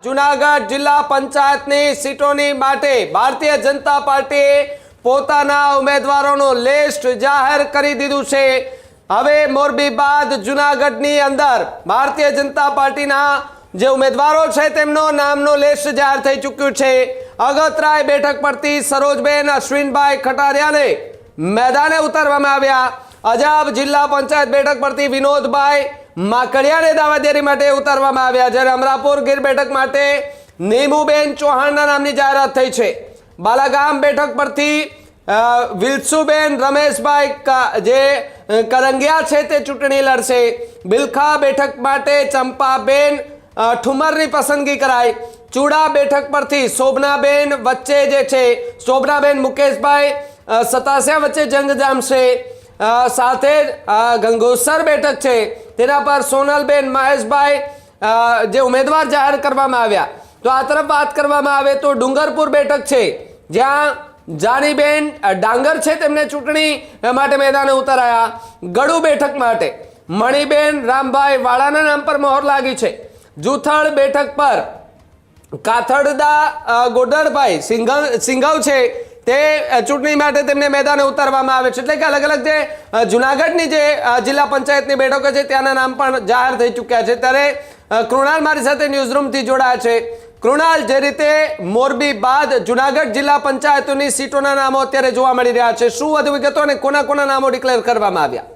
જૂનાગઢ જિલ્લા પંચાયતની સીટોની માટે ભારતીય જનતા પાર્ટીએ પોતાના ઉમેદવારોનું લિસ્ટ જાહેર કરી દીધું છે। હવે મોરબી બાદ જૂનાગઢની અંદર ભારતીય જનતા પાર્ટીના જે ઉમેદવારો છે તેમનો નામનું લિસ્ટ જાહેર થઈ ચૂક્યું છે। અગતરાય બેઠક પરથી સરોજબેન અશ્વિનભાઈ ખટારિયાને મેદાને ઉતારવામાં આવ્યા। અજાબ જિલ્લા પંચાયત બેઠક પરથી વિનોદભાઈ માકડિયાને દાવેદારી માટે ઉતારવામાં આવ્યા। જ્યારે અમરાપુર ગીર બેઠક માટે નીમુબેન ચૌહાણના નામની જાહેરાત થઈ છે। બાલાગામ બેઠક પરથી વિલસુબેન રમેશભાઈ જે કરંગિયા છે તે ચૂંટણી લડશે। બિલખા બેઠક માટે ચંપાબેન ઠુમરની પસંદગી કરાઈ। ચૂડા બેઠક પરથી શોભનાબેન વચ્ચે જે છે શોભનાબેન મુકેશભાઈ સતાસિયા વચ્ચે જંગ જામશે। સાથે ગંગોસર બેઠક છે તેના પર સોનલબેન મહેશભાઈ જે ઉમેદવાર જાહેર કરવામાં આવ્યા। તો આ તરફ વાત કરવામાં આવે તો ડુંગરપુર બેઠક છે જ્યાં જાનીબેન ડાંગર છે તેમને ચૂંટણી માટે મેદાને ઉતરાયા। ગડુ બેઠક માટે મણિબેન રામભાઈ વાળાના નામ પર મહોર લાગી છે। જૂથળ બેઠક પર કાથડદા ગોડરભાઈ સિંઘવ છે તે ચૂંટણી માટે તેમને મેદાને ઉતારવામાં આવે છે। એટલે કે અલગ અલગ જે જૂનાગઢની જે જિલ્લા પંચાયતની બેઠકો છે ત્યાંના નામ પણ જાહેર થઈ ચૂક્યા છે। ત્યારે કૃણાલ મારી સાથે ન્યૂઝ રૂમથી જોડાયા છે। કૃણાલ, જે રીતે મોરબી બાદ જૂનાગઢ જિલ્લા પંચાયતોની સીટોના નામો અત્યારે જોવા મળી રહ્યા છે, શું વધુ વિગતો અને કોના કોના નામો ડિક્લેર કરવામાં આવ્યા?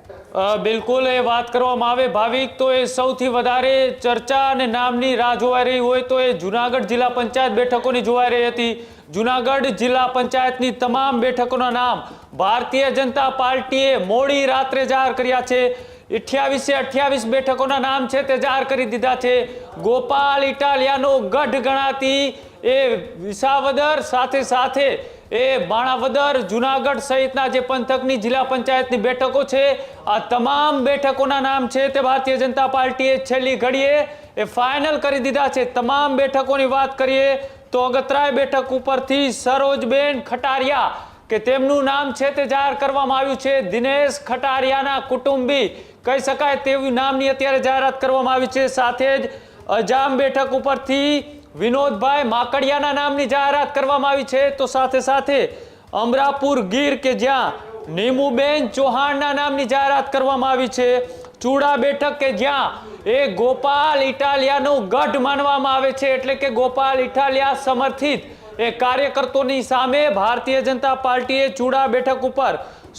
બિલકુલ, એ વાત કરવામાં આવે ભાવિક તો એ સૌથી વધારે ચર્ચા અને નામની રાહ જોવાઈ રહી હોય તો એ જૂનાગઢ જિલ્લા પંચાયત બેઠકોની જોવાઈ રહી હતી। જૂનાગઢ જિલ્લા પંચાયતની તમામ બેઠકોના નામ ભારતીય જનતા પાર્ટીએ મોડી રાત્રે જાહેર કર્યા છે। 28 બેઠકોના નામ છે તે જાહેર કરી દીધા છે। ગોપાલ ઇટાલિયાનો ગઢ ગણાતી એ વિસાવદર સાથે એ માણાવદર જૂનાગઢ સહિતના જે પંથકની જિલ્લા પંચાયતની બેઠકો છે આ તમામ બેઠકોના નામ છે તે ભારતીય જનતા પાર્ટીએ છેલ્લી ઘડીએ એ ફાઇનલ કરી દીધા છે। તમામ બેઠકોની વાત કરીએ તો અગતરાય બેઠક ઉપરથી સરોજબેન ખટારિયા કે તેમનું નામ છે તે જાહેર કરવામાં આવ્યું છે। દિનેશ ખટારિયાના કુટુંબી કહી શકાય તેવી નામની અત્યારે જાહેરાત કરવામાં આવી છે। સાથે જ અજામ બેઠક ઉપરથી વિનોદભાઈ માકડિયાના નામની જાહેરાત કરવામાં આવી છે। તો સાથે અમરાપુર ગીર કે જ્યાં નીમુબેન ચૌહાણના નામની જાહેરાત કરવામાં આવી છે। ચૂડા બેઠક કે જ્યાં એ ગોપાલ ઇટાલિયાનો ગઢ માનવામાં આવે છે, એટલે કે ગોપાલ ઇટાલિયા સમર્થિત એ કાર્યકર્તાઓની સામે ભારતીય જનતા પાર્ટીએ ચૂડા બેઠક ઉપર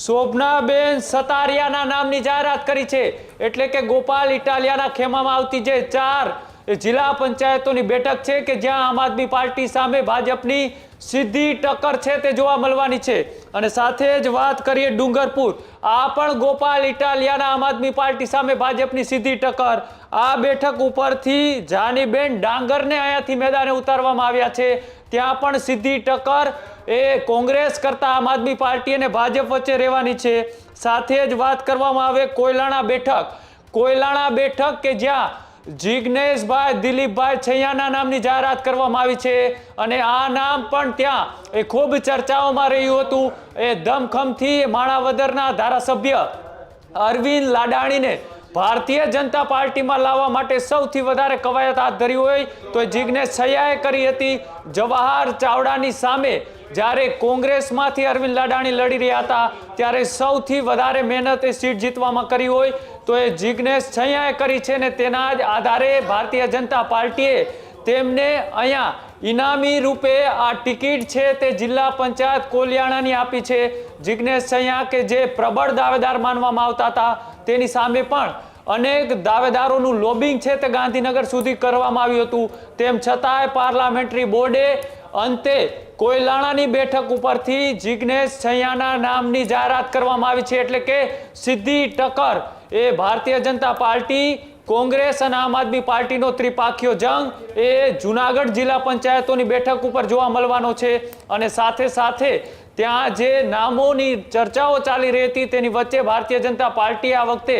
શોભનાબેન સતારિયાના નામની જાહેરાત કરી છે। એટલે કે ગોપાલ ઇટાલિયાના ખેમામાં આવતી જે 4 જિલ્લા પંચાયતોની બેઠક છે કે જ્યાં આમ આદમી પાર્ટી સામે ભાજપની સીધી ટક્કર છે તે જોવા મળવાની છે। અને સાથે જ વાત કરીએ ડુંગરપુર, આ પણ ગોપાલ ઇટાલિયાના આમ આદમી પાર્ટી સામે ભાજપની સીધી ટક્કર। આ બેઠક ઉપરથી જાનીબેન ડાંગરને અહીંયાથી મેદાને ઉતારવામાં આવ્યા છે। ત્યાં પણ સીધી ટક્કર એ કોંગ્રેસ કરતા આમ આદમી પાર્ટી અને ભાજપ વચ્ચે રહેવાની છે। સાથે જ વાત કરવામાં આવે કોયલાણા બેઠક કે જ્યાં જિગ્નેશભાઈ દિલીપભાઈ છૈયાના નામની જાહેરાત કરવામાં આવી છે। અને આ નામ પણ ત્યાં એ ખૂબ ચર્ચાઓમાં રહ્યું હતું। એ દમખમથી માણાવદરના ધારાસભ્ય અરવિંદ લાડાણીને ભારતીય જનતા પાર્ટીમાં લાવવા માટે સૌથી વધારે કવાયત હાથ ધરી હોય તો જિગ્નેશ છૈયાએ કરી હતી। જવાહર ચાવડાની સામે જ્યારે કોંગ્રેસમાંથી અરવિંદ લાડાણી લડી રહ્યા હતા ત્યારે સૌથી વધારે મહેનત એ સીટ જીતવામાં કરી હોય તો એ જિગ્નેશ છૈયાએ કરી છે ને તેના જ આધારે ભારતીય જનતા પાર્ટીએ તેમને અહીંયા ઇનામી રૂપે આ ટિકિટ છે તે જિલ્લા પંચાયત કોલિયાણાની આપી છે। જિગ્નેશ છૈયા કે જે પ્રબળ દાવેદાર માનવામાં આવતા હતા તેની સામે પણ અનેક દાવેદારોનું લોબિંગ છે તે ગાંધીનગર સુધી કરવામાં આવ્યું હતું। તેમ છતાંય પાર્લામેન્ટરી બોર્ડે અંતે કોયલાણાની બેઠક ઉપરથી જિગ્નેશ છૈયાના નામની જાહેરાત કરવામાં આવી છે। એટલે કે સીધી ટક્કર એ ભારતીય જનતા પાર્ટી, કોંગ્રેસ અને આમ આદમી પાર્ટીનો ત્રિપાખીયો જંગ એ જૂનાગઢ જિલ્લા પંચાયતોની બેઠક ઉપર જોવા મળવાનો છે। અને સાથે ત્યાં જે નામોની ચર્ચાઓ ચાલી રહી હતી તેની વચ્ચે ભારતીય જનતા પાર્ટી આ વખતે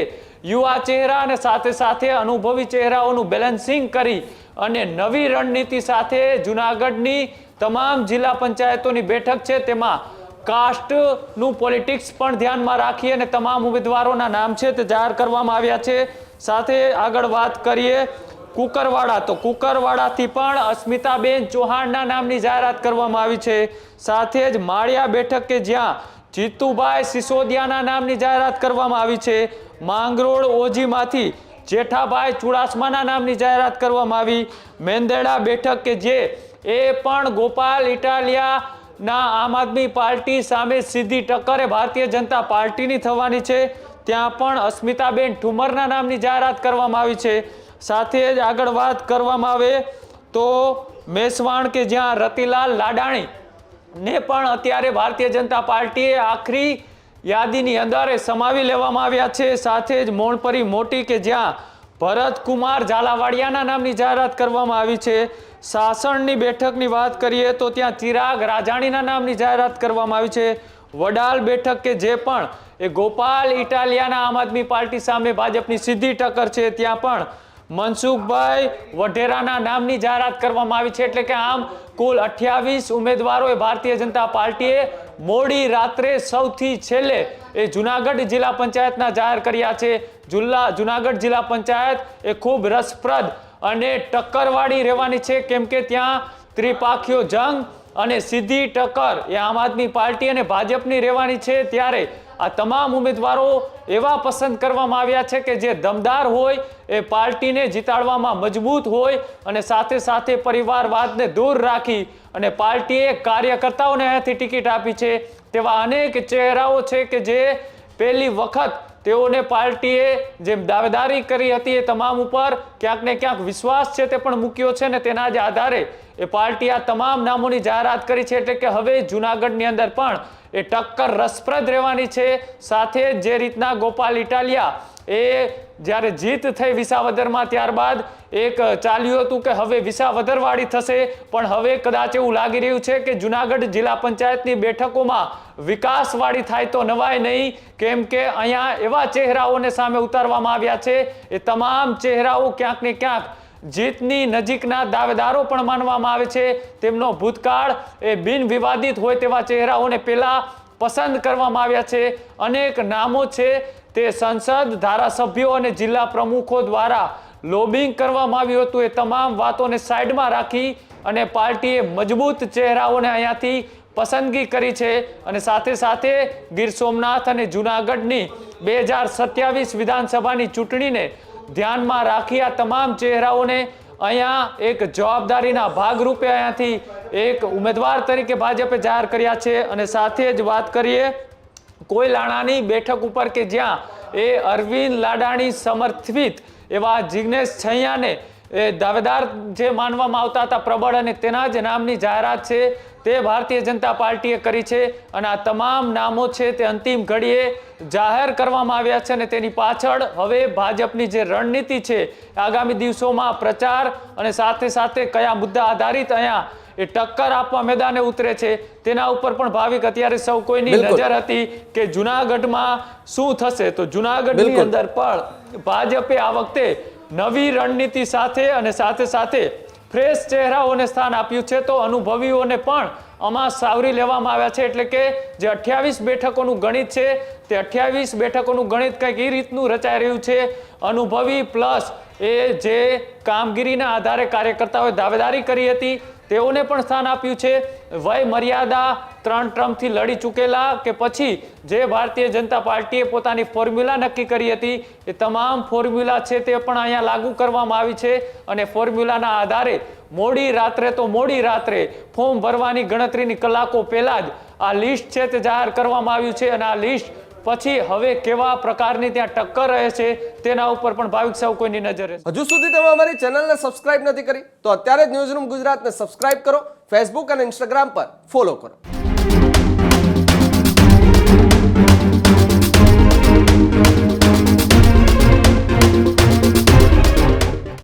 યુવા ચહેરા અને સાથે અનુભવી ચહેરાઓનું બેલેન્સિંગ કરી અને નવી રણનીતિ સાથે જૂનાગઢની તમામ જિલ્લા પંચાયતોની બેઠક છે તેમાં કાસ્ટનું પોલિટિક્સ પણ ધ્યાનમાં રાખી અને તમામ ઉમેદવારોના નામ છે તે જાહેર કરવામાં આવ્યા છે। સાથે આગળ વાત કરીએ કુકરવાડા, તો કુકરવાડાથી પણ અસ્મિતાબેન ચૌહાણના નામની જાહેરાત કરવામાં આવી છે. સાથે જ માળિયા બેઠક કે જ્યાં જીતુભાઈ સિસોદિયાના નામની જાહેરાત કરવામાં આવી છે. માંગરોળ ઓજીમાંથી જેઠાભાઈ ચુડાસમાના નામની જાહેરાત કરવામાં આવી. મેંદરડા બેઠક કે જે એ પણ ગોપાલ ઇટાલિયાના આમ આદમી પાર્ટી સામે સીધી ટક્કર ભારતીય જનતા પાર્ટીની થવાની છે. ત્યાં પણ અસ્મિતાબેન ઠુમરના નામની જાહેરાત કરવામાં આવી છે. સાથે જ આગળ વાત કરવામાં આવે તો મેસવાણ કે જ્યાં રતિલાલ લાડાણી ને પણ અત્યારે ભારતીય જનતા પાર્ટીએ આખરી યાદીની અંદર સમાવી લેવામાં આવ્યા છે. સાથે જ મોણપરી મોટી કે જ્યાં ભરતકુમાર ઝાલાવાડિયાના નામની જાહેરાત કરવામાં આવી છે. સાસણની બેઠકની વાત કરીએ તો ત્યાં ચિરાગ રાજાણીના નામની જાહેરાત કરવામાં આવી છે. વડાલ બેઠક કે જે પણ એ ગોપાલ ઇટાલિયાના આમ આદમી પાર્ટી સામે ભાજપની સીધી ટક્કર છે. ત્યાં પણ મનસુખભાઈ વઢેરાના નામની જાહેરાત કરવામાં આવી છે. એટલે કે આમ કુલ 28 ઉમેદવારોએ ભારતીય જનતા પાર્ટીએ મોડી રાત્રે સૌથી છેલ્લે એ જુનાગઢ જિલ્લા પંચાયતના જાહેર કર્યા છે. જુનાગઢ જિલ્લા પંચાયત એ ખૂબ રસપ્રદ અને ટક્કરવાળી રહેવાની છે, કેમ કે ત્યાં ત્રિપાખીયો જંગ અને સીધી ટક્કર એ આમ આદમી પાર્ટી અને ભાજપની રહેવાની છે. ત્યારે આ તમામ ઉમેદવારો એવા પસંદ કરવામાં આવ્યા છે કે જે દમદાર હોય, એ પાર્ટીને જીતાડવામાં મજબૂત હોય અને સાથે સાથે પરિવારવાદને દૂર રાખી અને પાર્ટીએ કાર્યકર્તાઓને અહીંયાથી ટિકિટ આપી છે. તેવા અનેક ચહેરાઓ છે કે જે પહેલી વખત તેઓને પાર્ટીએ જે દાવેદારી કરી હતી એ તમામ ઉપર ક્યાંક ને ક્યાંક વિશ્વાસ છે તે પણ મૂક્યો છે ને તેના જ આધારે એ પાર્ટી આ તમામ નામોની જાહેરાત કરી છે. એટલે કે હવે જુનાગઢની અંદર પણ એ ટક્કર રસપ્રદ રહેવાની છે. સાથે જે રીતના ગોપાલ ઇટાલિયા એ જ્યારે જીત થઈ વિસાવદરમાં, ત્યારબાદ એક ચાલ્યું હતું કે હવે વિસાવદરવાળી થશે, પણ હવે કદાચ એવું લાગી રહ્યું છે કે જુનાગઢ જિલ્લા પંચાયતની બેઠકોમાં વિકાસવાળી થાય તો નવાય નહીં, કેમ કે અહીંયા એવા ચહેરાઓને સામે ઉતારવામાં આવ્યા છે. એ તમામ ચહેરાઓ ક્યાંક ને ક્યાંક જીતની નજીકના દાવેદારો પણ માનવામાં આવે છે. તેમનો ભૂતકાળ એ બિન વિવાદિત હોય તેવા ચહેરાઓને પહેલા પસંદ કરવામાં આવ્યા છે. અનેક નામો છે તે સંસદ, ધારાસભ્યો અને જિલ્લા પ્રમુખો દ્વારા લોબિંગ કરવામાં આવ્યું હતું. એ તમામ વાતોને સાઈડમાં રાખી અને પાર્ટીએ મજબૂત ચહેરાઓને અહીંયાથી પસંદગી કરી છે. અને સાથે સાથે ગીર સોમનાથ અને જુનાગઢની 2027 વિધાનસભાની ચૂંટણીને ધ્યાનમાં રાખી આ તમામ ચહેરાઓને અહીંયા એક જવાબદારીના ભાગરૂપે અહીંયાથી એક ઉમેદવાર તરીકે ભાજપે જાહેર કર્યા છે. અને સાથે જ વાત કરીએ કોઈલાણાની બેઠક ઉપર કે જ્યાં એ અરવિંદ લાડાણી સમર્થિત એવા જિગ્નેશ છૈયાને એ દાવેદાર જે માનવામાં આવતા હતા પ્રબળ, અને તેના જ નામની જાહેરાત છે તે ભારતીય જનતા પાર્ટીએ કરી છે. અને આ તમામ નામો છે તે અંતિમ ઘડીએ જાહેર કરવામાં આવ્યા છે. અને તેની પાછળ હવે ભાજપની જે રણનીતિ છે આગામી દિવસોમાં પ્રચાર અને સાથે સાથે કયા મુદ્દા આધારિત અહીંયા એ ટક્કર આપવા મેદાને ઉતરે છે તેના ઉપર પણ ભાવિક અત્યારે સૌ કોઈની નજર હતી કે જુનાગઢમાં શું થશે. તો જુનાગઢની અંદર પણ ભાજપે આ વખતે નવી રણનીતિ સાથે અને સાથે સાથે ફ્રેશ ચહેરાઓને સ્થાન આપ્યું છે. તો અનુભવીઓને પણ આમાં સાવરી લેવામાં આવ્યા છે. એટલે કે જે 28 બેઠકોનું ગણિત છે તે 28 બેઠકોનું ગણિત કંઈક એ રીતનું રચાઈ રહ્યું છે. અનુભવી પ્લસ એ જે કામગીરીના આધારે કાર્યકર્તાઓએ દાવેદારી કરી હતી તેઓને પણ સ્થાન આપ્યું છે. વય મર્યાદા 3 ટર્મથી લડી ચૂકેલા કે પછી જે ભારતીય જનતા પાર્ટીએ પોતાની ફોર્મ્યુલા નક્કી કરી હતી એ તમામ ફોર્મ્યુલા છે તે પણ અહીંયા લાગુ કરવામાં આવી છે. અને ફોર્મ્યુલાના આધારે મોડી રાત્રે ફોર્મ ભરવાની ગણતરીની કલાકો પહેલા જ આ લિસ્ટ છે તે જાહેર કરવામાં આવ્યું છે. અને આ લિસ્ટ પછી હવે કેવા પ્રકારની ત્યાં ટક્કર રહે છે તેના ઉપર પણ ભાવિક સૌ કોઈની નજર રહેશે. હજુ સુધી તમે અમારી ચેનલને સબસ્ક્રાઇબ નથી કરી તો અત્યારે જ ન્યૂઝરૂમ ગુજરાતને સબસ્ક્રાઇબ કરો, ફેસબુક અને ઇન્સ્ટાગ્રામ પર ફોલો કરો.